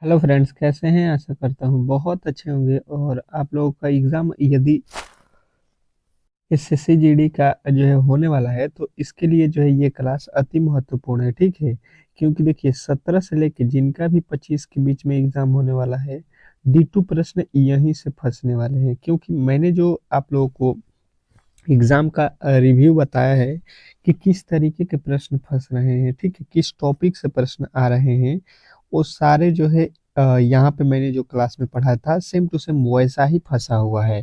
Hello friends, कैसे हैं? आशा करता हूँ बहुत अच्छे होंगे। और आप लोगों का एग्ज़ाम यदि एसएससी जीडी का जो है होने वाला है, तो इसके लिए जो है ये क्लास अति महत्वपूर्ण है। ठीक है, क्योंकि देखिए 17 से लेके जिनका भी 25 के बीच में एग्ज़ाम होने वाला है, D2 प्रश्न यहीं से फंसने वाले हैं। क्योंकि मैंने जो आप लोगों को एग्ज़ाम का रिव्यू बताया है कि किस तरीके के प्रश्न फंस रहे हैं, ठीक है, किस टॉपिक से प्रश्न आ रहे हैं, वो सारे जो है यहाँ पे मैंने जो क्लास में पढ़ा था सेम टू सेम वैसा ही फंसा हुआ है।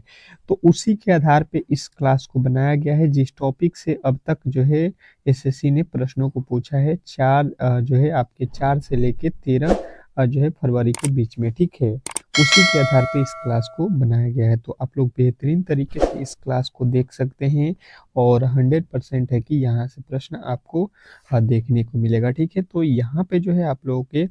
तो उसी के आधार पे इस क्लास को बनाया गया है, जिस टॉपिक से अब तक जो है एसएससी ने प्रश्नों को पूछा है। जो है आपके 4 से लेके 13 जो है फरवरी के बीच में। ठीक है, उसी के आधार पे इस क्लास को बनाया गया है। तो आप लोग बेहतरीन तरीके से इस क्लास को देख सकते हैं और 100% है कि यहाँ से प्रश्न आपको देखने को मिलेगा। ठीक है, तो यहाँ पे जो है आप लोगों के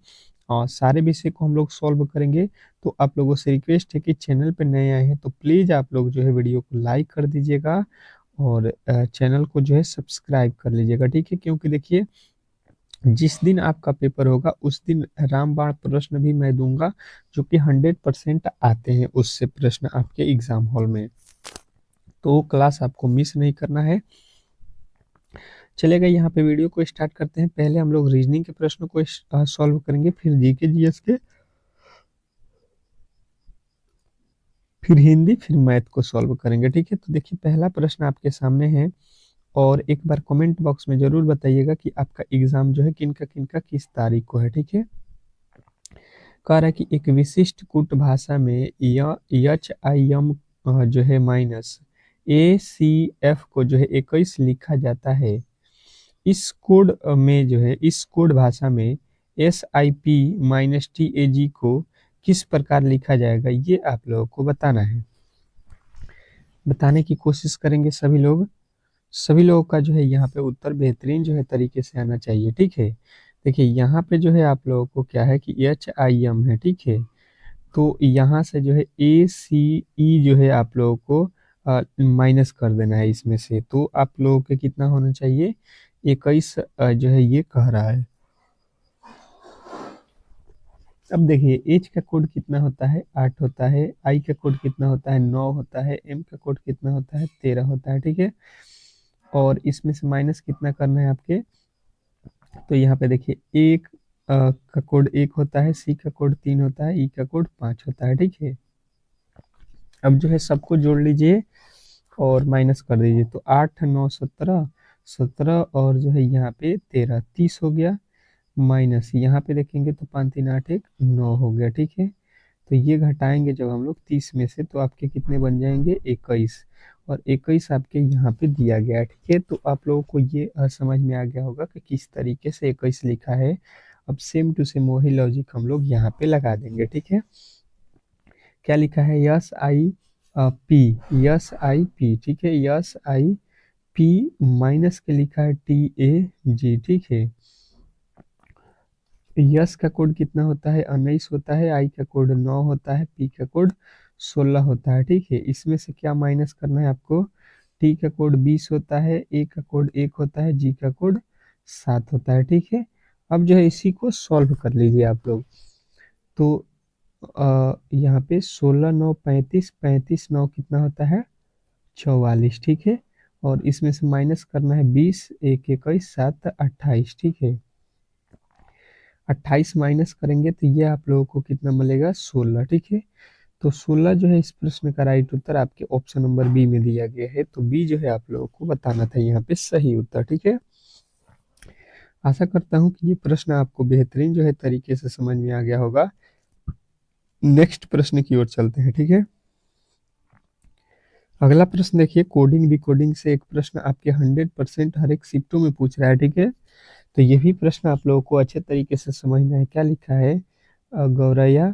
सारे विषय को हम लोग सॉल्व करेंगे। तो आप लोगों से रिक्वेस्ट है कि चैनल पे नए आए हैं तो प्लीज़ आप लोग जो है वीडियो को लाइक कर दीजिएगा और चैनल को जो है सब्सक्राइब कर लीजिएगा। ठीक है, क्योंकि देखिए जिस दिन आपका पेपर होगा उस दिन रामबाण प्रश्न भी मैं दूंगा, जो कि 100% आते हैं उससे प्रश्न आपके एग्जाम हॉल में। तो वो क्लास आपको मिस नहीं करना है। चलेगा, यहाँ पे वीडियो को स्टार्ट करते हैं। पहले हम लोग रीजनिंग के प्रश्नों को सॉल्व करेंगे, फिर जीके जीएस के, फिर हिंदी, फिर मैथ को सॉल्व करेंगे। ठीक है, तो देखिए पहला प्रश्न आपके सामने है और एक बार कमेंट बॉक्स में जरूर बताइएगा कि आपका एग्जाम जो है किनका किनका किस तारीख को है। ठीक है, कह रहा है कि एक विशिष्ट कूट भाषा में एच आई एम जो है माइनस ए सी एफ को जो है 21 लिखा जाता है। इस कोड में जो है इस कोड भाषा में S I P minus T A G को किस प्रकार लिखा जाएगा, ये आप लोगों को बताना है। बताने की कोशिश करेंगे सभी लोग। सभी लोगों का जो है यहाँ पे उत्तर बेहतरीन जो है तरीके से आना चाहिए। ठीक है, देखिए यहाँ पे जो है आप लोगों को क्या है कि एच आई एम है। ठीक है, तो यहाँ से जो है ए सी ई जो है आप लोगों को माइनस कर देना है इसमें से। तो आप लोगों के कितना होना चाहिए? 21 जो है ये कह रहा है। अब देखिए एच का कोड कितना होता है? 8 होता है। आई का कोड कितना होता है? 9 होता है। एम का कोड कितना होता है? 13 होता है। ठीक है, और इसमें से माइनस कितना करना है आपके? तो यहाँ पे देखिए एक का कोड 1 होता है, सी का कोड 3 होता है, ई का कोड 5 होता है। ठीक है, अब जो है सबको जोड़ लीजिए और माइनस कर दीजिए। तो 8 9 17, 17 और जो है यहाँ पे 13, 30 हो गया। माइनस यहाँ पे देखेंगे तो 5 3 8 1 9 हो गया। ठीक है, तो ये घटाएंगे जब हम लोग 30 में से, तो आपके कितने बन जाएंगे? 21। और 21 आपके यहाँ पे दिया गया है। ठीक है, तो आप लोगों को ये समझ में आ गया होगा कि किस तरीके से 21 लिखा है। अब सेम टू सेम वही लॉजिक हम लोग यहाँ पे लगा देंगे। ठीक है, क्या लिखा है? Yes I P, yes I P. ठीक है, यस आई पी माइनस के लिखा है टी ए जी। ठीक है, यस का कोड कितना होता है? 19 होता है। आई का कोड 9 होता है। पी का कोड 16 होता है। ठीक है, इसमें से क्या माइनस करना है आपको? टी का कोड 20 होता है। ए का कोड 1 होता है। जी का कोड 7 होता है। ठीक है, अब जो है इसी को सॉल्व कर लीजिए आप लोग। तो यहाँ पे 16 9 35, 35 9 कितना होता है? 44। ठीक है, और इसमें से माइनस करना है 20, 1 21 7 28। ठीक है, 28 माइनस करेंगे तो ये आप लोगों को कितना मिलेगा? 16। ठीक है, तो 16 जो है इस प्रश्न का राइट उत्तर आपके ऑप्शन नंबर बी में दिया गया है। तो बी जो है आप लोगों को बताना था यहाँ पे सही उत्तर। ठीक है, आशा करता हूँ कि ये प्रश्न आपको बेहतरीन जो है तरीके से समझ में आ गया होगा। नेक्स्ट प्रश्न की ओर चलते हैं। ठीक है, अगला प्रश्न देखिए, कोडिंग डिकोडिंग से एक प्रश्न आपके 100% हर एक शिफ्टों में पूछ रहा है। ठीक है, तो ये भी प्रश्न आप लोगों को अच्छे तरीके से समझना है। क्या लिखा है? गौरैया,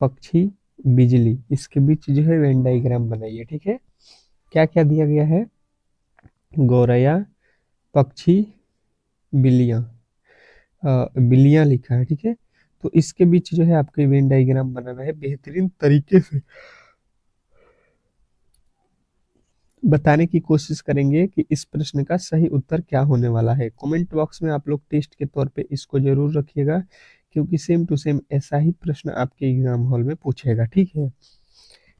पक्षी, बिजली, इसके बीच जो है वेन डायग्राम बनाइए। ठीक है, क्या क्या दिया गया है? गौरैया, पक्षी, बिल्लियाँ, बिल्लियाँ लिखा है। ठीक है, तो इसके बीच जो है आपको वेन डायग्राम बनाना है बेहतरीन तरीके से। बताने की कोशिश करेंगे कि इस प्रश्न का सही उत्तर क्या होने वाला है। कमेंट बॉक्स में आप लोग टेस्ट के तौर पे इसको जरूर रखिएगा क्योंकि सेम टू सेम ऐसा ही प्रश्न आपके एग्जाम हॉल में पूछेगा, ठीक है।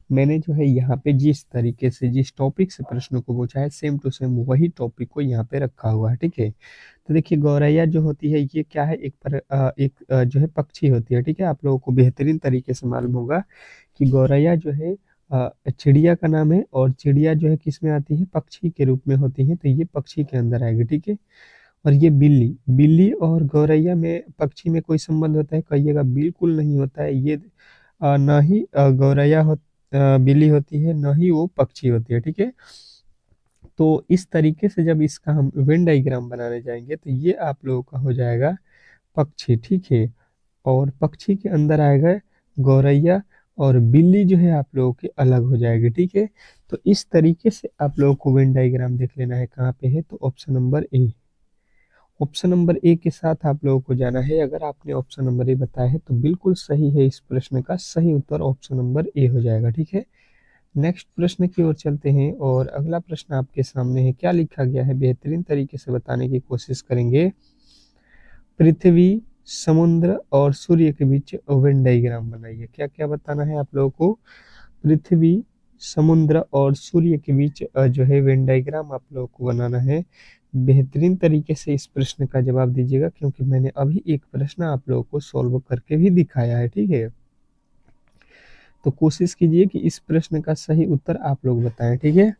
मैंने जो है यहाँ पे जिस तरीके से जिस टॉपिक से प्रश्नों को पूछा है सेम टू सेम वही टॉपिक को यहाँ पे रखा हुआ है, ठीक है। तो देखिए गौरैया जो होती है ये क्या है, जो है पक्षी होती है, ठीक है। आप लोगों को बेहतरीन तरीके से मालूम होगा कि गौरैया जो है चिड़िया का नाम है, और चिड़िया जो है किस में आती है, पक्षी के रूप में होती है, तो ये पक्षी के अंदर आएगी, ठीक है। और ये बिल्ली, बिल्ली और गौरैया में पक्षी में कोई संबंध होता है, कहिएगा बिल्कुल नहीं होता है। ये ना ही बिल्ली होती है, ना ही वो पक्षी होती है, ठीक है। तो इस तरीके से जब इसका हम वेन डायग्राम बनाने जाएंगे तो ये आप लोगों का हो जाएगा पक्षी, ठीक है। और पक्षी के अंदर आएगा गौरैया, और बिल्ली जो है आप लोगों की अलग हो जाएगी, ठीक है। तो इस तरीके से आप लोगों को वेन डायग्राम देख लेना है। कहाँ पे है, तो option number A. Option number A के साथ आप लोगों को जाना है। अगर आपने ऑप्शन नंबर ए बताया है तो बिल्कुल सही है, इस प्रश्न का सही उत्तर ऑप्शन नंबर ए हो जाएगा, ठीक है। नेक्स्ट प्रश्न की ओर चलते हैं, और अगला प्रश्न आपके सामने है। क्या लिखा गया है, बेहतरीन तरीके से बताने की कोशिश करेंगे। पृथ्वी, समुद्र और सूर्य के बीच वेन डायग्राम बनाइए। क्या क्या बताना है आप लोगों को, पृथ्वी, समुद्र और सूर्य के बीच जो है वेन डायग्राम आप लोगों को बनाना है। बेहतरीन तरीके से इस प्रश्न का जवाब दीजिएगा, क्योंकि मैंने अभी एक प्रश्न आप लोगों को सॉल्व करके भी दिखाया है, ठीक है। तो कोशिश कीजिए कि इस प्रश्न का सही उत्तर आप लोग बताएं, ठीक है।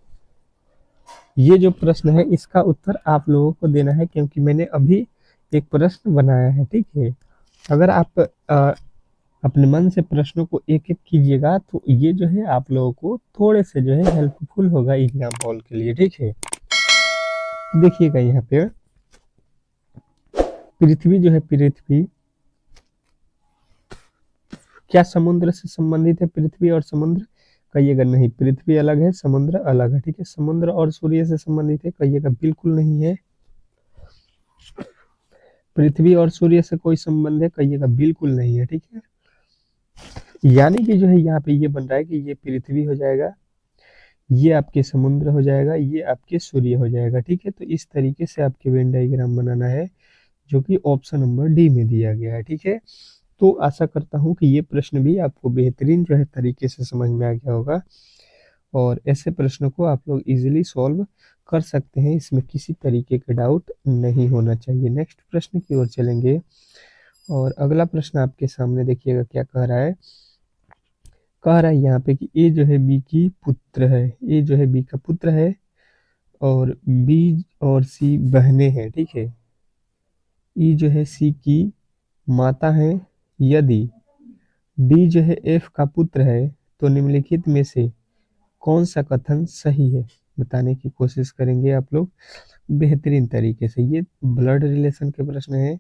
ये जो प्रश्न है इसका उत्तर आप लोगों को देना है, क्योंकि मैंने अभी एक प्रश्न बनाया है, ठीक है। अगर आप अपने मन से प्रश्नों को एक एक कीजिएगा तो ये जो है आप लोगों को थोड़े से जो है हेल्पफुल होगा एग्जाम हॉल के लिए, ठीक है। देखिएगा यहाँ पे पृथ्वी जो है, पृथ्वी क्या समुद्र से संबंधित है, पृथ्वी और समुद्र, कहिएगा नहीं, पृथ्वी अलग है, समुद्र अलग है, ठीक है। समुद्र और सूर्य से संबंधित है, कहिएगा बिल्कुल नहीं है। पृथ्वी और सूर्य से कोई संबंध है, कहिएगा बिल्कुल नहीं है, ठीक है। यानी कि जो है यहाँ पे ये बन रहा है कि ये पृथ्वी हो जाएगा, ये आपके समुद्र हो जाएगा, ये आपके सूर्य हो जाएगा, ठीक है। तो इस तरीके से आपके वेन डायग्राम बनाना है, जो कि ऑप्शन नंबर डी में दिया गया है, ठीक है। तो आशा करता हूँ कि ये प्रश्न भी आपको बेहतरीन जो है तरीके से समझ में आ गया होगा, और ऐसे प्रश्नों को आप लोग इजीली सॉल्व कर सकते हैं, इसमें किसी तरीके का डाउट नहीं होना चाहिए। नेक्स्ट प्रश्न की ओर चलेंगे, और अगला प्रश्न आपके सामने देखिएगा क्या कह रहा है। कह रहा है यहाँ पे कि ए जो है बी की पुत्र है, ए जो है बी का पुत्र है, और बी और सी बहनें हैं, ठीक है। ई जो है सी की माता है। यदि डी जो है एफ का पुत्र है तो निम्नलिखित में से कौन सा कथन सही है, बताने की कोशिश करेंगे आप लोग बेहतरीन तरीके से। ये ब्लड रिलेशन के प्रश्न है,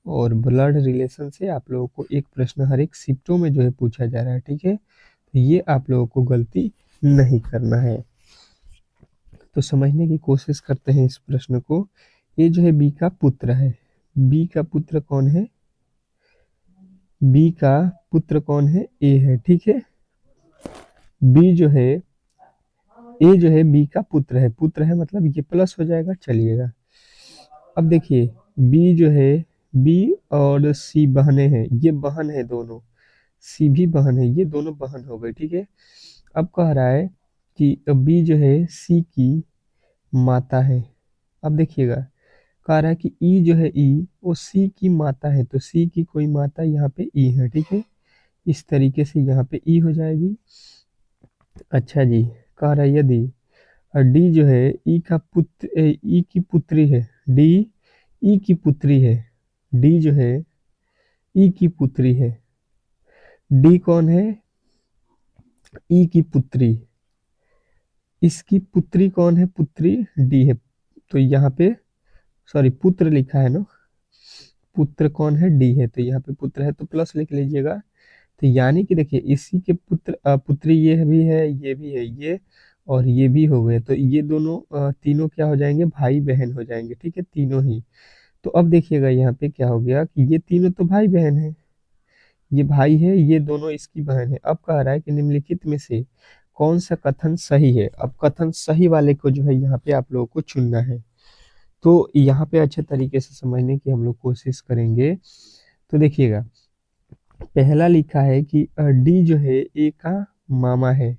और ब्लड रिलेशन से आप लोगों को एक प्रश्न हर एक शिफ्टों में जो है पूछा जा रहा है, ठीक है। तो ये आप लोगों को गलती नहीं करना है। तो समझने की कोशिश करते हैं इस प्रश्न को। ये जो है बी का पुत्र है, बी का पुत्र कौन है, बी का पुत्र कौन है, ए है, ठीक है। बी जो है, ए जो है बी का पुत्र है मतलब ये प्लस हो जाएगा, चलिएगा। अब देखिए बी जो है, बी और सी बहनें हैं, ये बहन है दोनों, सी भी बहन है, ये दोनों बहन हो गए, ठीक है। अब कह रहा है कि बी जो है सी की माता है। अब देखिएगा कह रहा है कि ई जो है, ई वो सी की माता है, तो सी की कोई माता यहाँ पे ई है, ठीक है। इस तरीके से यहाँ पे ई हो जाएगी। अच्छा जी, कह रहा है यदि डी जो है ई का पुत्र, ई की पुत्री है, डी ई की पुत्री है, डी जो है ई की पुत्री है, डी कौन है, ई की पुत्री, इसकी पुत्री कौन है, पुत्री डी है। तो यहाँ पे सॉरी पुत्र लिखा है ना, पुत्र कौन है, डी है, तो यहाँ पे पुत्र है तो प्लस लिख लीजिएगा। तो यानी कि देखिए इसी के पुत्री ये भी है, ये भी है, ये और ये भी हो गए, तो ये दोनों तीनों क्या हो जाएंगे, भाई बहन हो जाएंगे, ठीक है, तीनों ही। तो अब देखिएगा यहाँ पे क्या हो गया कि ये तीनों तो भाई बहन है, ये भाई है, ये दोनों इसकी बहन है। अब कह रहा है कि निम्नलिखित में से कौन सा कथन सही है। अब कथन सही वाले को जो है यहाँ पे आप लोगों को चुनना है। तो यहाँ पे अच्छे तरीके से समझने की हम लोग कोशिश करेंगे। तो देखिएगा, पहला लिखा है कि डी जो है ए का मामा है।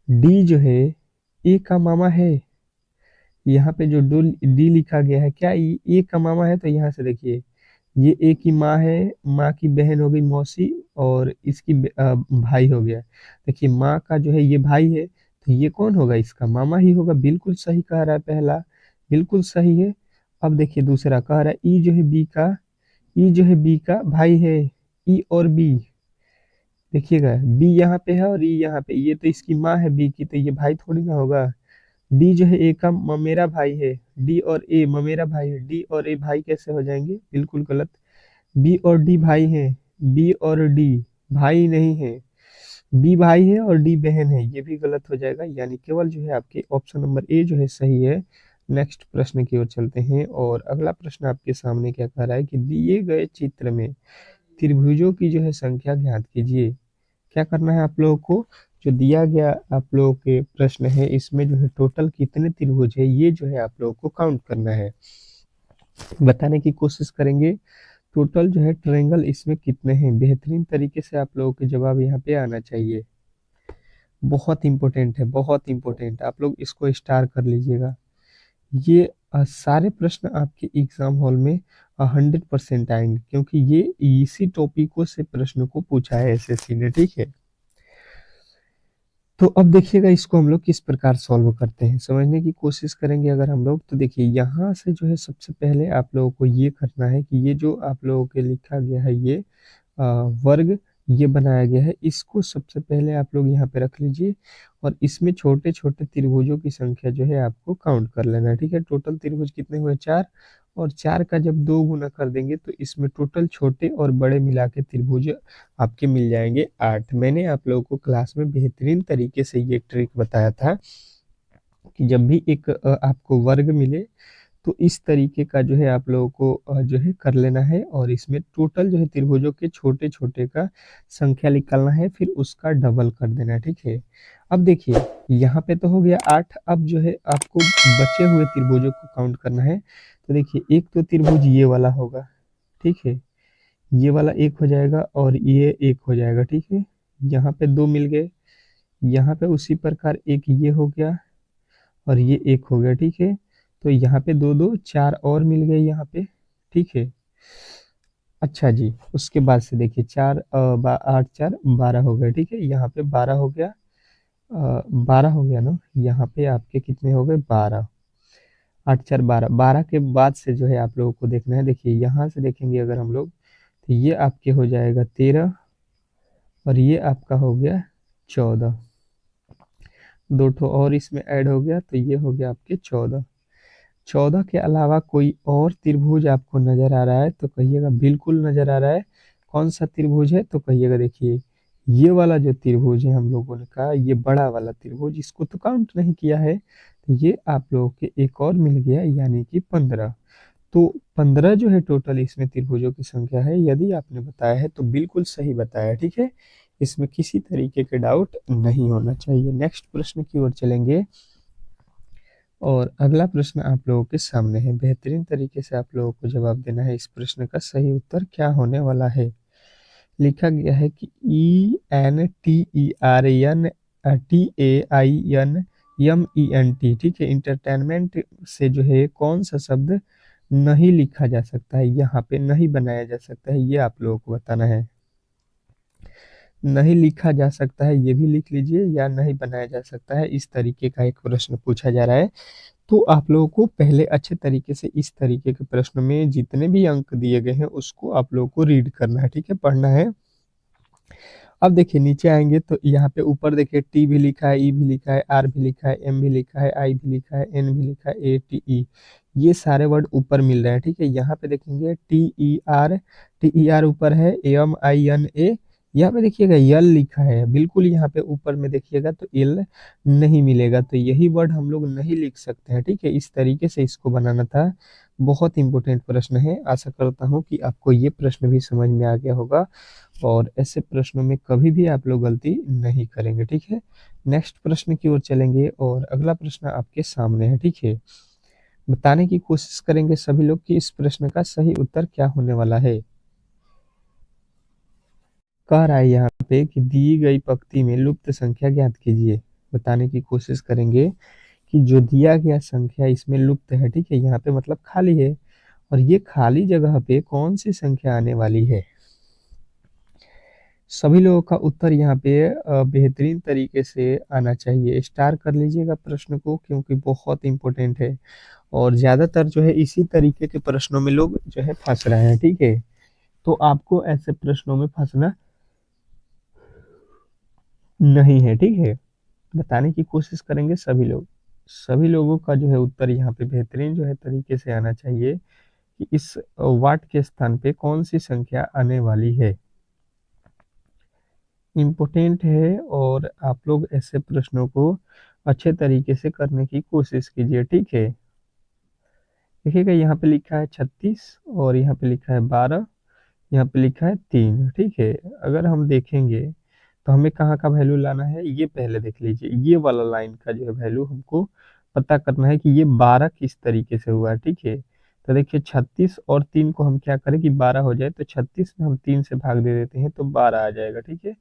डी जो है ए का मामा है। यहाँ पे जो डी लिखा गया है, क्या ए का मामा है? तो यहाँ से देखिए, ये ए की माँ है, माँ की बहन हो गई मौसी, और इसकी भाई हो गया। देखिए, माँ का जो है ये भाई है, तो ये कौन होगा? इसका मामा ही होगा। बिल्कुल सही कह रहा है पहला, बिल्कुल सही है। अब देखिए दूसरा कह रहा है ई जो है बी का, ई जो है बी का भाई है। ई और बी, देखिएगा बी यहाँ पे है और ई यहाँ पे, ये तो इसकी माँ है बी की, तो ये भाई थोड़ी ना होगा। डी जो है ए का ममेरा भाई है। डी और ए ममेरा भाई है। डी और ए भाई कैसे हो जाएंगे? बिल्कुल गलत। बी और डी भाई हैं। बी और डी भाई नहीं है। बी भाई है और डी बहन है, ये भी गलत हो जाएगा। यानी केवल जो है आपके ऑप्शन नंबर ए जो है सही है। नेक्स्ट प्रश्न की ओर चलते हैं, और अगला प्रश्न आपके सामने क्या कह रहा है कि दिए गए चित्र में त्रिभुजों की जो है संख्या ज्ञात कीजिए। क्या करना है आप लोगों को? जो दिया गया आप लोगों के प्रश्न है, इसमें जो है टोटल कितने त्रिभुज है, ये जो है आप लोगों को काउंट करना है, बताने की कोशिश करेंगे। टोटल जो है ट्रायंगल इसमें कितने हैं, बेहतरीन तरीके से आप लोगों के जवाब यहाँ पे आना चाहिए। बहुत इंपॉर्टेंट है, बहुत इंपॉर्टेंट। आप लोग इसको स्टार कर लीजिएगा। ये सारे प्रश्न आपके एग्जाम हॉल में 100% आएंगे, क्योंकि ये इसी टॉपिकों से प्रश्न को पूछा है एसएससी ने, ठीक है। तो अब देखिएगा, इसको हम लोग किस प्रकार सॉल्व करते हैं, समझने की कोशिश करेंगे अगर हम लोग। तो देखिए, यहाँ से जो है सबसे पहले आप लोगों को ये करना है कि ये जो आप लोगों के लिखा गया है, ये वर्ग ये बनाया गया है, इसको सबसे पहले आप लोग यहाँ पे रख लीजिए, और इसमें छोटे छोटे त्रिभुजों की संख्या जो है आपको काउंट कर लेना है, ठीक है। टोटल त्रिभुज कितने हुए? 4। और 4 का जब 2 गुना कर देंगे तो इसमें टोटल छोटे और बड़े मिला के त्रिभुज आपके मिल जाएंगे 8। मैंने आप लोगों को क्लास में बेहतरीन तरीके से ये ट्रिक बताया था कि जब भी एक आपको वर्ग मिले, तो इस तरीके का जो है आप लोगों को जो है कर लेना है, और इसमें टोटल जो है त्रिभुजों के छोटे छोटे का संख्या निकालना है, फिर उसका डबल कर देना है, ठीक है। अब देखिए, यहाँ पे तो हो गया 8। अब जो है आपको बचे हुए त्रिभुजों को काउंट करना है। तो देखिए, एक तो त्रिभुज ये वाला होगा, ठीक है, ये वाला एक हो जाएगा और ये एक हो जाएगा, ठीक है। यहाँ पे 2 मिल गए। यहाँ पे उसी प्रकार एक ये हो गया और ये एक हो गया, ठीक है। तो यहाँ पे 2 2 4 और मिल गए यहाँ पे, ठीक है। अच्छा जी, उसके बाद से देखिए 8 4 12 हो गए, ठीक है। यहाँ पे 12 हो गया, 12 हो गया ना। यहाँ पे आपके कितने हो गए? 12। 8 4 12। 12 के बाद से जो है आप लोगों को देखना है। देखिए, यहाँ से देखेंगे अगर हम लोग, तो ये आपके हो जाएगा 13, और ये आपका हो गया 14। 2 ठो और इसमें ऐड हो गया, तो ये हो गया आपके 14। 14 के अलावा कोई और त्रिभुज आपको नजर आ रहा है तो कहिएगा। बिल्कुल नजर आ रहा है। कौन सा त्रिभुज है? तो कहिएगा। देखिए, ये वाला जो त्रिभुज है हम लोगों ने कहा, ये बड़ा वाला त्रिभुज, इसको तो काउंट नहीं किया है, तो ये आप लोगों के एक और मिल गया, यानी कि 15। तो 15 जो है टोटल इसमें त्रिभुजों की संख्या है। यदि आपने बताया है तो बिल्कुल सही बताया, ठीक है। इसमें किसी तरीके के डाउट नहीं होना चाहिए। नेक्स्ट प्रश्न की ओर चलेंगे, और अगला प्रश्न आप लोगों के सामने है। बेहतरीन तरीके से आप लोगों को जवाब देना है। इस प्रश्न का सही उत्तर क्या होने वाला है? लिखा गया है कि ENTERAINTAINMENT, ठीक है। इंटरटेनमेंट से जो है कौन सा शब्द नहीं लिखा जा सकता है, यहाँ पे नहीं बनाया जा सकता है, ये आप लोगों को बताना है। नहीं लिखा जा सकता है, ये भी लिख लीजिए, या नहीं बनाया जा सकता है, इस तरीके का एक प्रश्न पूछा जा रहा है। तो आप लोगों को पहले अच्छे तरीके से इस तरीके के प्रश्न में जितने भी अंक दिए गए हैं उसको आप लोगों को रीड करना है, ठीक है, पढ़ना है। अब देखिए, नीचे आएंगे तो यहाँ पे ऊपर देखिए टी भी लिखा है, ई भी लिखा है, आर भी लिखा है, एम भी लिखा है, आई भी लिखा है, एन भी लिखा है, ए टी ई, ये सारे वर्ड ऊपर मिल रहे हैं, ठीक है। यहाँ पे देखेंगे टी ई आर ऊपर है, एम आई एन ए, यहाँ पे देखिएगा यल लिखा है, बिल्कुल यहाँ पे ऊपर में देखिएगा तो एल नहीं मिलेगा, तो यही वर्ड हम लोग नहीं लिख सकते हैं, ठीक है। इस तरीके से इसको बनाना था। बहुत इंपॉर्टेंट प्रश्न है। आशा करता हूँ कि आपको ये प्रश्न भी समझ में आ गया होगा, और ऐसे प्रश्नों में कभी भी आप लोग गलती नहीं करेंगे, ठीक है। नेक्स्ट प्रश्न की ओर चलेंगे, और अगला प्रश्न आपके सामने है, ठीक है। बताने की कोशिश करेंगे सभी लोग कि इस प्रश्न का सही उत्तर क्या होने वाला है। कह रहा है यहाँ पे कि दी गई पंक्ति में लुप्त संख्या ज्ञात कीजिए। बताने की कोशिश करेंगे कि जो दिया गया संख्या इसमें लुप्त है, ठीक है, यहाँ पे मतलब खाली है, और ये खाली जगह पे कौन सी संख्या आने वाली है। सभी लोगों का उत्तर यहाँ पे बेहतरीन तरीके से आना चाहिए। स्टार कर लीजिएगा प्रश्न को, क्योंकि बहुत इंपॉर्टेंट है और ज्यादातर जो है इसी तरीके के प्रश्नों में लोग जो है फंस रहे हैं, ठीक है। तो आपको ऐसे प्रश्नों में फंसना नहीं है, ठीक है। बताने की कोशिश करेंगे सभी लोग। सभी लोगों का जो है उत्तर यहाँ पे बेहतरीन जो है तरीके से आना चाहिए कि इस वाट के स्थान पे कौन सी संख्या आने वाली है। इम्पोर्टेंट है और आप लोग ऐसे प्रश्नों को अच्छे तरीके से करने की कोशिश कीजिए, ठीक है। देखिएगा यहाँ पे लिखा है 36 और यहाँ पे लिखा है 12, यहाँ पे लिखा है 3, ठीक है। अगर हम देखेंगे तो हमें कहाँ का वैल्यू लाना है, ये पहले देख लीजिए। ये वाला लाइन का जो है वैल्यू हमको पता करना है कि ये 12 किस तरीके से हुआ है, ठीक है। तो देखिए 36 और 3 को हम क्या करें कि 12 हो जाए, तो 36 में हम 3 से भाग दे देते हैं तो 12 आ जाएगा, ठीक है।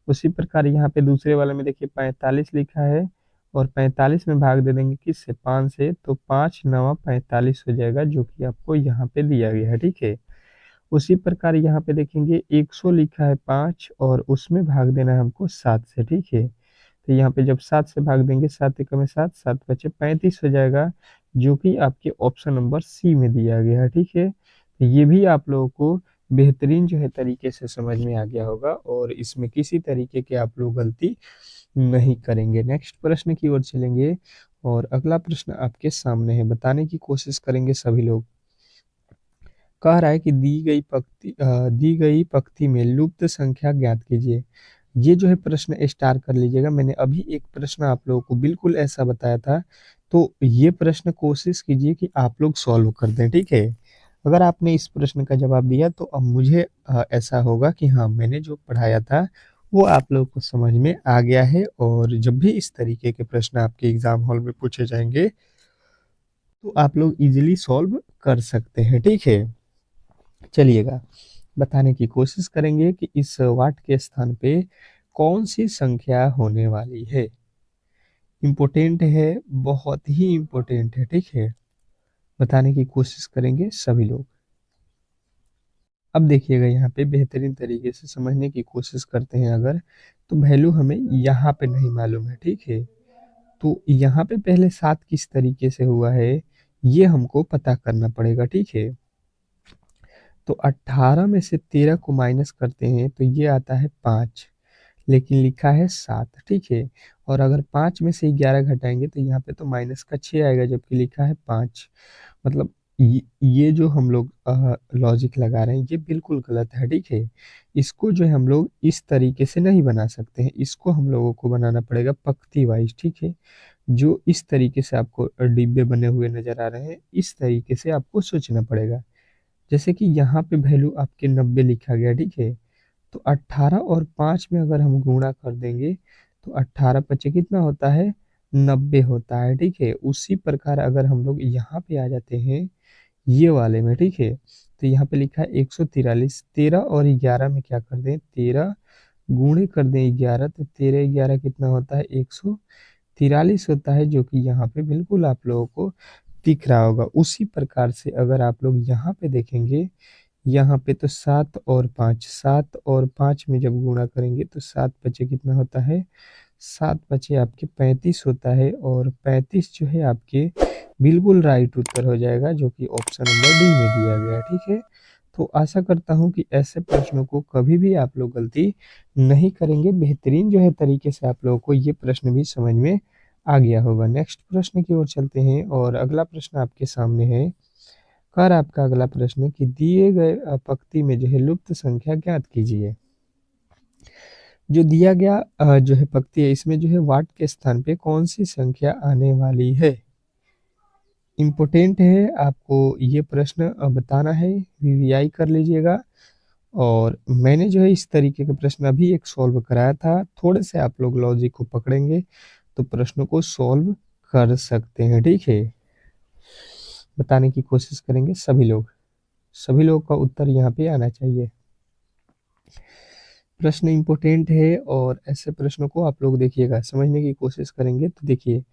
उसी प्रकार यहाँ पे दूसरे वाले में देखिए 45 लिखा है, और 45 में भाग दे देंगे किससे, 5 से, तो 5 9 45 हो जाएगा, जो कि आपको यहाँ पे दिया गया है, ठीक है। उसी प्रकार यहाँ पे देखेंगे 100 लिखा है 5, और उसमें भाग देना है हमको 7 से, ठीक है। तो यहाँ पे जब 7 से भाग देंगे, 7 एकम में 7, 7 बचे 35 हो जाएगा, जो कि आपके ऑप्शन नंबर सी में दिया गया है, ठीक है। तो ये भी आप लोगों को बेहतरीन जो है तरीके से समझ में आ गया होगा और इसमें किसी तरीके के आप लोग गलती नहीं करेंगे। नेक्स्ट प्रश्न की ओर चलेंगे और अगला प्रश्न आपके सामने है। बताने की कोशिश करेंगे सभी लोग। कह रहा है कि दी गई पंक्ति में लुप्त संख्या ज्ञात कीजिए। ये जो है प्रश्न स्टार कर लीजिएगा। मैंने अभी एक प्रश्न आप लोगों को बिल्कुल ऐसा बताया था, तो ये प्रश्न कोशिश कीजिए कि आप लोग सॉल्व कर दें, ठीक है। अगर आपने इस प्रश्न का जवाब दिया तो अब मुझे ऐसा होगा कि हाँ, मैंने जो पढ़ाया था वो आप लोगों को समझ में आ गया है, और जब भी इस तरीके के प्रश्न आपके एग्जाम हॉल में पूछे जाएंगे तो आप लोग इजीली सॉल्व कर सकते हैं, ठीक है। चलिएगा, बताने की कोशिश करेंगे कि इस वाट के स्थान पे कौन सी संख्या होने वाली है। इम्पोर्टेंट है, बहुत ही इम्पोर्टेंट है, ठीक है। बताने की कोशिश करेंगे सभी लोग। अब देखिएगा यहाँ पे बेहतरीन तरीके से समझने की कोशिश करते हैं अगर, तो वैल्यू हमें यहाँ पे नहीं मालूम है, ठीक है। तो यहाँ पे पहले 7 किस तरीके से हुआ है ये हमको पता करना पड़ेगा, ठीक है। तो 18 में से 13 को माइनस करते हैं तो ये आता है 5, लेकिन लिखा है 7, ठीक है। और अगर 5 में से 11 घटाएंगे तो यहाँ पे तो माइनस का 6 आएगा, जबकि लिखा है 5। मतलब ये जो हम लोग लॉजिक लगा रहे हैं ये बिल्कुल गलत है, ठीक है। इसको जो है हम लोग इस तरीके से नहीं बना सकते हैं, इसको हम लोगों को बनाना पड़ेगा पंक्ति वाइज, ठीक है। जो इस तरीके से आपको डिब्बे बने हुए नजर आ रहे हैं, इस तरीके से आपको सोचना पड़ेगा। जैसे कि यहाँ पे वैल्यू आपके 90 लिखा गया, ठीक है। तो 18 और 5 में अगर हम गुणा कर देंगे तो 18 पचे कितना होता है, 90 होता है, ठीक है। उसी प्रकार अगर हम लोग यहाँ पे आ जाते हैं ये वाले में, ठीक है, तो यहाँ पे लिखा है 143, 13 और 11 में क्या कर दें, 13 गुणे कर दें 11, तो 13 11 कितना होता है, 143 होता है, जो कि यहाँ पे बिल्कुल आप लोगों को दिख रहा होगा। उसी प्रकार से अगर आप लोग यहाँ पे देखेंगे, यहाँ पे तो 7 और 5, 7 और 5 में जब गुणा करेंगे तो 7 बचे कितना होता है, 7 बचे आपके 35 होता है, और 35 जो है आपके बिल्कुल राइट उत्तर हो जाएगा, जो कि ऑप्शन नंबर डी में दिया गया है, ठीक है। तो आशा करता हूँ कि ऐसे प्रश्नों को कभी भी आप लोग गलती नहीं करेंगे। बेहतरीन जो है तरीके से आप लोगों को ये प्रश्न भी समझ में आ गया होगा। नेक्स्ट प्रश्न की ओर चलते हैं और अगला प्रश्न आपके सामने है। कर आपका अगला प्रश्न कि दिए गए पंक्ति में जो है लुप्त संख्या ज्ञात कीजिए। जो दिया गया जो है पंक्ति है, इसमें जो है वाट के स्थान पे कौन सी संख्या आने वाली है। इम्पोर्टेंट है, आपको ये प्रश्न बताना है, वीवीआई कर लीजिएगा। और मैंने जो है इस तरीके का प्रश्न अभी एक सॉल्व कराया था, थोड़े से आप लोग लॉजिक को पकड़ेंगे तो प्रश्नों को सॉल्व कर सकते हैं, ठीक है। बताने की कोशिश करेंगे सभी लोग। सभी लोग का उत्तर यहाँ पे आना चाहिए। प्रश्न इम्पोर्टेंट है और ऐसे प्रश्नों को आप लोग देखिएगा, समझने की कोशिश करेंगे तो देखिए,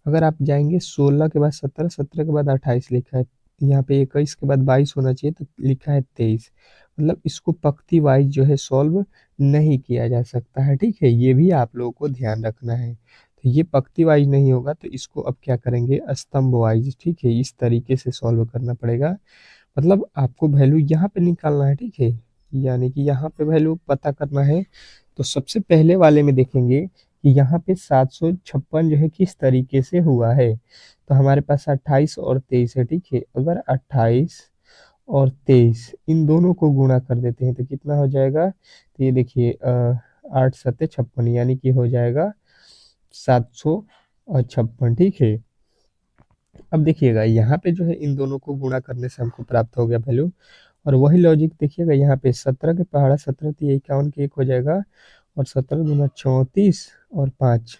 अगर आप जाएंगे 16 के बाद 17, 17 के बाद 28 लिखा है, यहाँ पे 21 के बाद 22 होना चाहिए तो लिखा है 23। मतलब इसको पंक्ति वाइज जो है सॉल्व नहीं किया जा सकता है, ठीक है, ये भी आप लोगों को ध्यान रखना है। तो ये पंक्ति वाइज नहीं होगा तो इसको अब क्या करेंगे, स्तंभ वाइज, ठीक है, इस तरीके से सॉल्व करना पड़ेगा। मतलब आपको वैल्यू यहाँ पे निकालना है, ठीक है, यानी कि यहाँ पे वैल्यू पता करना है। तो सबसे पहले वाले में देखेंगे कि यहाँ पे 756 जो है किस तरीके से हुआ है। तो हमारे पास 28 और 23 है, ठीक है, अगर 28 और 23 इन दोनों को गुणा कर देते हैं तो कितना हो जाएगा, तो ये देखिए 8 7 56 यानी कि हो जाएगा 756, ठीक है। अब देखिएगा यहाँ पे जो है इन दोनों को गुणा करने से हमको प्राप्त हो गया वैल्यू, और वही लॉजिक देखिएगा यहाँ पे 17 के पहाड़ा 17 तो 51 के एक हो जाएगा, और 17 दूना 34 और 5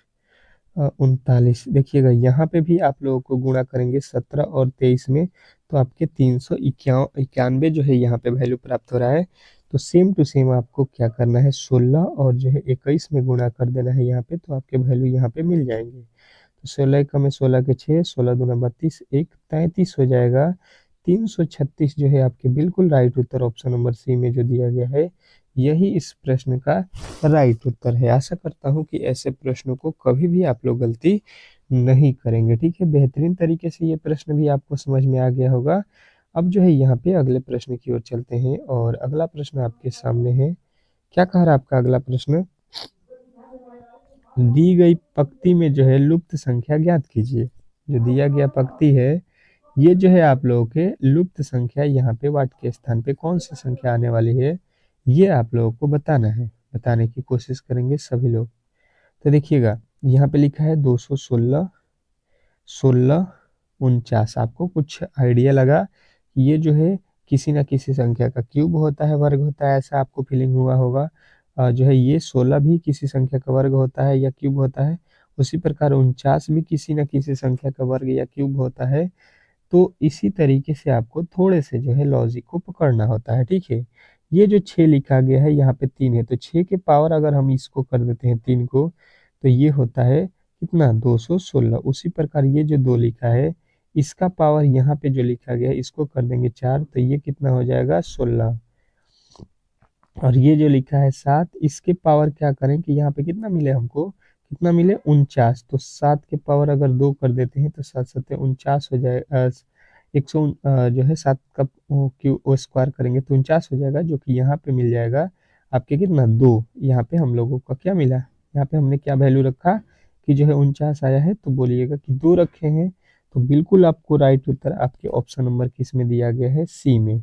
39। देखिएगा यहाँ पे भी आप लोगों को गुणा करेंगे 17 और 23 में तो आपके 391 जो है यहाँ पे वैल्यू प्राप्त हो रहा है। तो सेम टू सेम आपको क्या करना है, 16 और जो है 21 में गुणा कर देना है यहाँ पे, तो आपके वैल्यू यहाँ पे मिल जाएंगे। तो 16 का में 16 के 6, 16 दूना 32, एक 33 हो जाएगा। 336 जो है आपके बिल्कुल राइट उत्तर ऑप्शन नंबर सी में जो दिया गया है, यही इस प्रश्न का राइट उत्तर है। आशा करता हूँ कि ऐसे प्रश्नों को कभी भी आप लोग गलती नहीं करेंगे, ठीक है। बेहतरीन तरीके से ये प्रश्न भी आपको समझ में आ गया होगा। अब जो है यहाँ पे अगले प्रश्न की ओर चलते हैं, और अगला प्रश्न आपके सामने है। क्या कह रहा है आपका अगला प्रश्न, दी गई पंक्ति में जो है लुप्त संख्या ज्ञात कीजिए। जो दिया गया पंक्ति है ये जो है आप लोगों के लुप्त संख्या, यहाँ पे वाट के स्थान पे कौन सी संख्या आने वाली है ये आप लोगों को बताना है। बताने की कोशिश करेंगे सभी लोग। तो देखिएगा यहाँ पे लिखा है 216, 16, 49। आपको कुछ आइडिया लगा कि ये जो है किसी ना किसी संख्या का क्यूब होता है, वर्ग होता है, ऐसा आपको फीलिंग हुआ होगा। जो है ये 16 भी किसी संख्या का वर्ग होता है या क्यूब होता है, उसी प्रकार 49 भी किसी न किसी संख्या का वर्ग या क्यूब होता है। तो इसी तरीके से आपको थोड़े से जो है लॉजिक को पकड़ना होता है, ठीक है। ये जो 6 लिखा गया है यहाँ पे 3 है, तो 6 के पावर अगर हम इसको कर देते हैं 3 को तो ये होता है कितना, 216। उसी प्रकार ये जो 2 लिखा है इसका पावर यहाँ पे जो लिखा गया है इसको कर देंगे 4 तो ये कितना हो जाएगा, 16। और ये जो लिखा है 7 इसके पावर क्या करें कि यहाँ पे कितना मिले हमको, कितना मिले, 49। तो 7 के पावर अगर 2 कर देते हैं तो 7 7 49 हो जाए, 100 जो है 7 का क्यू स्क्वायर करेंगे तो 49 हो जाएगा, जो कि यहाँ पे मिल जाएगा आपके कितना, 2। यहाँ पे हम लोगों का क्या मिला, यहाँ पे हमने क्या वैल्यू रखा कि जो है 49 आया है, तो बोलिएगा कि 2 रखे हैं। तो बिल्कुल आपको राइट उत्तर आपके ऑप्शन नंबर किस में दिया गया है, सी में।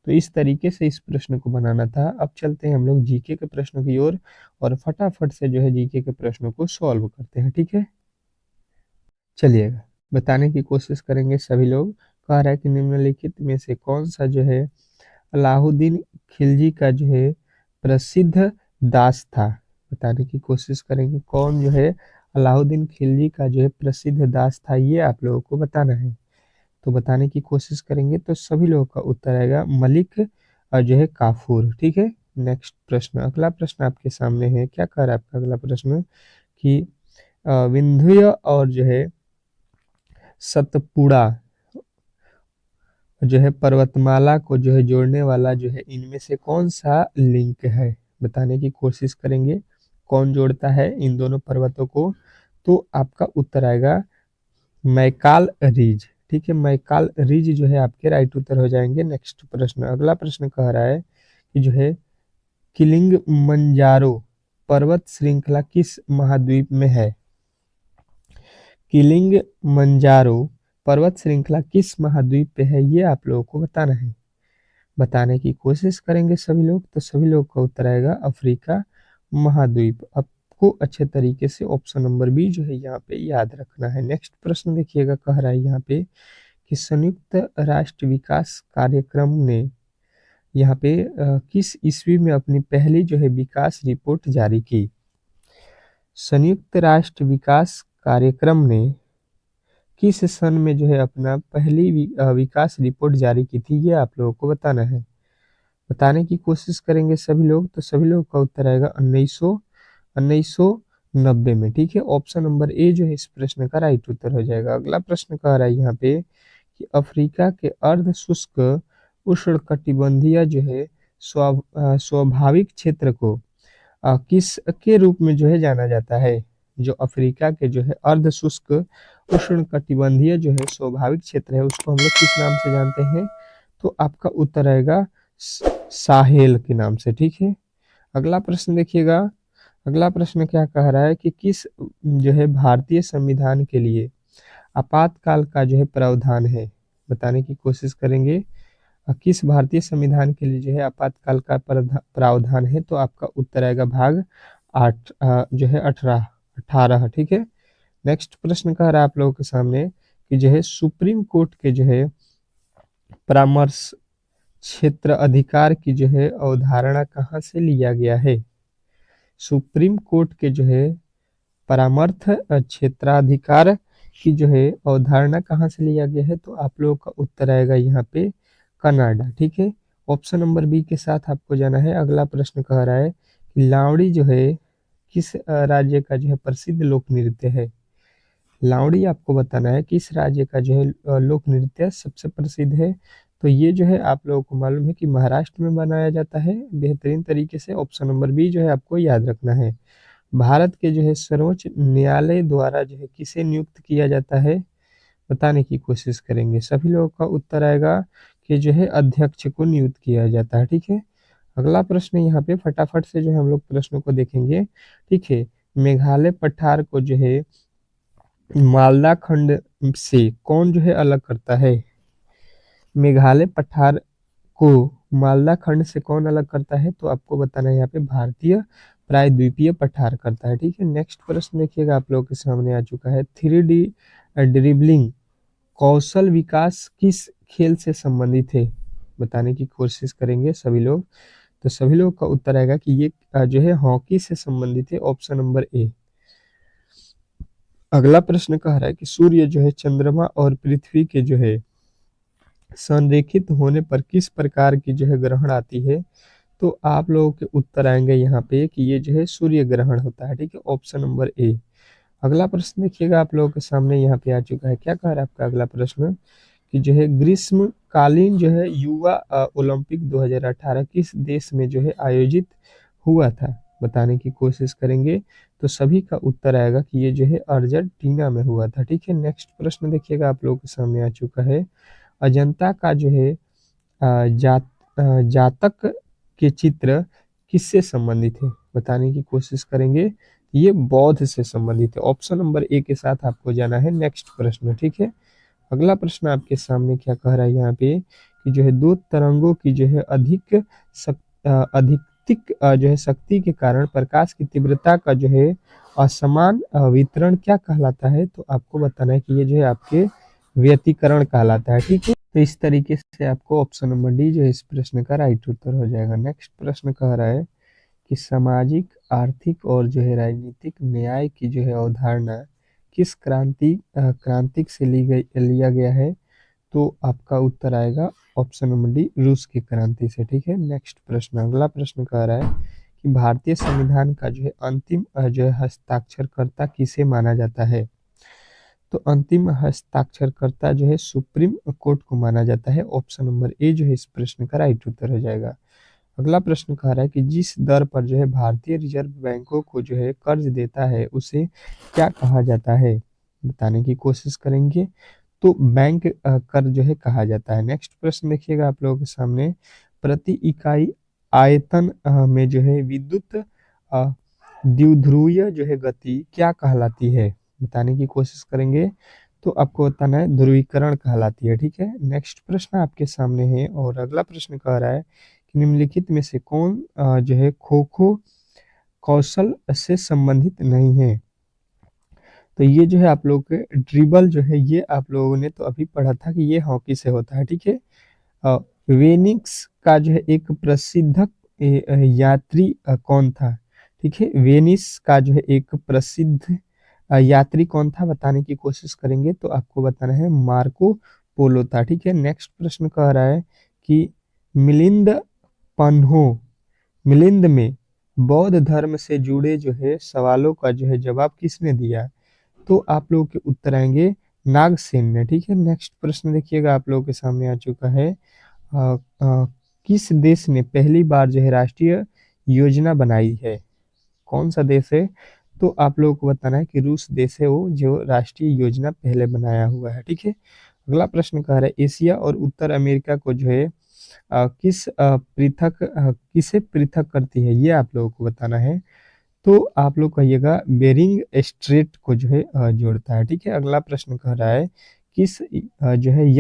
तो इस तरीके से इस प्रश्न को बनाना था। अब चलते हैं हम लोग जीके के प्रश्नों की ओर, और फटाफट से जो है जीके के प्रश्नों को सॉल्व करते हैं, ठीक है। चलिएगा बताने की कोशिश करेंगे सभी लोग। कह रहा है कि निम्नलिखित में से कौन सा जो है अलाउद्दीन खिलजी का जो है प्रसिद्ध दास था। बताने की कोशिश करेंगे कौन जो है अलाउद्दीन खिलजी का जो है प्रसिद्ध दास था, ये आप लोगों को बताना है। तो बताने की कोशिश करेंगे तो सभी लोगों का उत्तर आएगा मलिक जो है काफूर, ठीक है। नेक्स्ट प्रश्न, अगला प्रश्न आपके सामने है। क्या कह रहा है आपका अगला प्रश्न कि विंध्य और जो है सतपुड़ा जो है पर्वतमाला को जो है जोड़ने वाला जो है इनमें से कौन सा लिंक है। बताने की कोशिश करेंगे कौन जोड़ता है इन दोनों पर्वतों को। तो आपका उत्तर आएगा मैकाल रिज, ठीक है। मैकाल रिज जो है आपके राइट उत्तर हो जाएंगे। नेक्स्ट प्रश्न, अगला प्रश्न कह रहा है कि जो है किलिंगमंजारो पर्वत श्रृंखला किस महाद्वीप में है। किलिंगमंजारो पर्वत श्रृंखला किस महाद्वीप पे है, ये आप लोगों को बताना है। बताने की कोशिश करेंगे सभी लोग, तो सभी लोग का उत्तर आएगा अफ्रीका महाद्वीप। आपको अच्छे तरीके से ऑप्शन नंबर बी जो है यहाँ पे याद रखना है। नेक्स्ट प्रश्न देखिएगा, कह रहा है यहाँ पे कि संयुक्त राष्ट्र विकास कार्यक्रम ने यहाँ पे किस ईस्वी में अपनी पहली जो है विकास रिपोर्ट जारी की। संयुक्त राष्ट्र विकास कार्यक्रम ने किस सन में जो है अपना पहली विकास रिपोर्ट जारी की थी, ये आप लोगों को बताना है। बताने की कोशिश करेंगे सभी लोग, तो सभी लोग का उत्तर आएगा 1990 में। ठीक है, ऑप्शन नंबर ए जो है इस प्रश्न का राइट उत्तर हो जाएगा। अगला प्रश्न कह रहा है यहाँ पे कि अफ्रीका के अर्ध शुष्क उष्णकटिबंधीय जो है स्वाभाविक क्षेत्र को किस के रूप में जो है जाना जाता है। जो अफ्रीका के जो है अर्ध शुष्क उष्णकटिबंधीय जो है स्वाभाविक क्षेत्र है उसको हम लोग किस नाम से जानते हैं, तो आपका उत्तर आएगा साहेल के नाम से। ठीक है, अगला प्रश्न देखिएगा। अगला प्रश्न क्या कह रहा है कि किस जो है भारतीय संविधान के लिए आपातकाल का जो है प्रावधान है, बताने की कोशिश करेंगे। किस भारतीय संविधान के लिए जो है आपातकाल का प्रावधान है, तो आपका उत्तर आएगा भाग 8 जो है 18। ठीक है, नेक्स्ट प्रश्न कह रहा है आप लोगों के सामने कि जो है सुप्रीम कोर्ट के जो है परामर्श क्षेत्र अधिकार की जो है अवधारणा कहाँ से लिया गया है। सुप्रीम कोर्ट के जो है परामर्श क्षेत्राधिकार की जो है अवधारणा कहाँ से लिया गया है, तो आप लोगों का उत्तर आएगा यहाँ पे कनाडा। ठीक है, ऑप्शन नंबर बी के साथ आपको जाना है। अगला प्रश्न कह रहा है कि लावड़ी जो है किस राज्य का जो है प्रसिद्ध लोक नृत्य है। लावड़ी आपको बताना है किस राज्य का जो है लोक नृत्य सबसे प्रसिद्ध है, तो ये जो है आप लोगों को मालूम है कि महाराष्ट्र में बनाया जाता है बेहतरीन तरीके से। ऑप्शन नंबर बी जो है आपको याद रखना है। भारत के जो है सर्वोच्च न्यायालय द्वारा जो है किसे नियुक्त किया जाता है, बताने की कोशिश करेंगे। सभी लोगों का उत्तर आएगा कि जो है अध्यक्ष को नियुक्त किया जाता है। ठीक है, अगला प्रश्न यहाँ पे फटाफट से जो है हम लोग प्रश्नों को देखेंगे। ठीक है, मेघालय पठार को जो है मालदा खंड से कौन जो है अलग करता है। मेघालय पठार को मालदा खंड से कौन अलग करता है, तो आपको बताना है यहाँ पे भारतीय प्रायद्वीपीय पठार करता है। ठीक है, नेक्स्ट प्रश्न देखिएगा आप लोगों के सामने आ चुका है। 3D ड्रिबलिंग कौशल विकास किस खेल से संबंधित है, बताने की कोशिश करेंगे सभी लोग, तो सभी लोग का उत्तर आएगा कि ये जो है हॉकी से संबंधित है। Option number A. अगला प्रश्न कह रहा है कि सूर्य जो है चंद्रमा और पृथ्वी के जो है संरेखित होने पर किस प्रकार की जो है ग्रहण आती है, तो आप लोगों के उत्तर आएंगे यहाँ पे कि ये जो है सूर्य ग्रहण होता है। ठीक है, ऑप्शन नंबर ए। अगला प्रश्न देखिएगा आप लोगों के सामने यहाँ पे आ चुका है। क्या कह रहा है आपका अगला प्रश्न कि जो है ग्रीष्मकालीन जो है युवा ओलंपिक 2018 किस देश में जो है आयोजित हुआ था, बताने की कोशिश करेंगे, तो सभी का उत्तर आएगा कि ये जो है अर्जेंटीना में हुआ था। ठीक है, नेक्स्ट प्रश्न देखिएगा आप लोगों के सामने आ चुका है। अजंता का जो है जातक के चित्र किससे संबंधित है, बताने की कोशिश करेंगे। ये बौद्ध से संबंधित है। ऑप्शन नंबर ए के साथ आपको जाना है। नेक्स्ट प्रश्न। ठीक है, अगला प्रश्न आपके सामने क्या कह रहा है यहाँ पे कि जो है दो तरंगों की जो है अधिकतिक जो है शक्ति के कारण प्रकाश की तीव्रता का जो है असमान वितरण क्या कहलाता है, तो आपको बताना है कि ये जो है आपके व्यतिकरण कहलाता है। ठीक है, तो इस तरीके से आपको ऑप्शन नंबर डी जो है इस प्रश्न का राइट उत्तर हो जाएगा। नेक्स्ट प्रश्न कह रहा है कि सामाजिक आर्थिक और जो है राजनीतिक न्याय की जो है अवधारणा किस क्रांतिक से लिया गया है, तो आपका उत्तर आएगा ऑप्शन नंबर डी रूस की क्रांति से। ठीक है, नेक्स्ट प्रश्न। अगला प्रश्न कह रहा है कि भारतीय संविधान का जो है अंतिम जो है हस्ताक्षरकर्ता किसे माना जाता है, तो अंतिम हस्ताक्षरकर्ता जो है सुप्रीम कोर्ट को माना जाता है। ऑप्शन नंबर ए जो है इस प्रश्न का राइट उत्तर हो जाएगा। अगला प्रश्न कह रहा है कि जिस दर पर जो है भारतीय रिजर्व बैंकों को जो है कर्ज देता है उसे क्या कहा जाता है, बताने की कोशिश करेंगे, तो बैंक कर जो है कहा जाता है। नेक्स्ट प्रश्न देखिएगा आप लोगों के सामने। प्रति इकाई आयतन में जो है विद्युत द्विध्रुवीय जो है गति क्या कहलाती है, बताने की कोशिश करेंगे, तो आपको बताना है ध्रुवीकरण कहलाती है। ठीक है, नेक्स्ट प्रश्न आपके सामने है और अगला प्रश्न कह रहा है कि निम्नलिखित में से कौन जो है खो खो कौशल से संबंधित नहीं है, तो ये जो है आप लोग के ड्रिबल जो है ये आप लोगों ने तो अभी पढ़ा था कि ये हॉकी से होता है। ठीक है, वेनिक्स का जो है एक प्रसिद्ध यात्री कौन था, ठीक है, वेनिस का जो है एक प्रसिद्ध यात्री कौन था, बताने की कोशिश करेंगे, तो आपको बताना है मार्को पोलो था। ठीक है, नेक्स्ट प्रश्न कह रहा है कि मिलिंद पन्हो मिलिंद में बौद्ध धर्म से जुड़े जो है सवालों का जो है जवाब किसने दिया? तो आप लोगों के उत्तर आएंगे नागसेन ने। ठीक है, नेक्स्ट प्रश्न देखिएगा आप लोगों के सामने आ चुका है। किस देश ने पहली बार जो है राष्ट्रीय योजना बनाई है? कौन सा देश है? तो आप लोगों को बताना है कि रूस देश है वो जो राष्ट्रीय योजना पहले बनाया हुआ है। ठीक है, अगला प्रश्न कह रहा है एशिया और उत्तर अमेरिका को जो है किसे पृथक करती है, ये आप लोगों को बताना है। तो आप लोग कहिएगा बेरिंग स्ट्रेट को जो है जोड़ता है। ठीक है, अगला प्रश्न कह रहा है किस जो है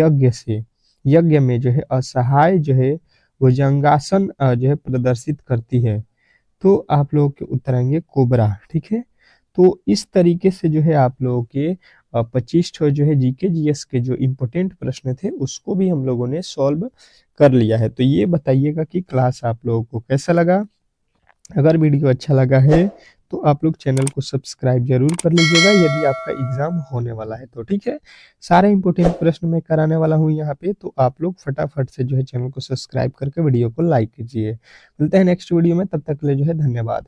यज्ञ में जो है असहाय जो है भुजंगासन जो है प्रदर्शित करती है? तो आप लोगों के उत्तर आएंगे कोबरा। ठीक है, तो इस तरीके से जो है आप लोगों के 25 जो है जीके जीएस के जो इम्पोर्टेंट प्रश्न थे उसको भी हम लोगों ने सॉल्व कर लिया है। तो ये बताइएगा कि क्लास आप लोगों को कैसा लगा। अगर वीडियो अच्छा लगा है तो आप लोग चैनल को सब्सक्राइब जरूर कर लीजिएगा यदि आपका एग्जाम होने वाला है तो। ठीक है, सारे इंपॉर्टेंट प्रश्न मैं कराने वाला हूँ यहाँ पे, तो आप लोग फटाफट से जो है चैनल को सब्सक्राइब करके वीडियो को लाइक कीजिए। मिलते हैं नेक्स्ट वीडियो में, तब तक के लिए जो है धन्यवाद।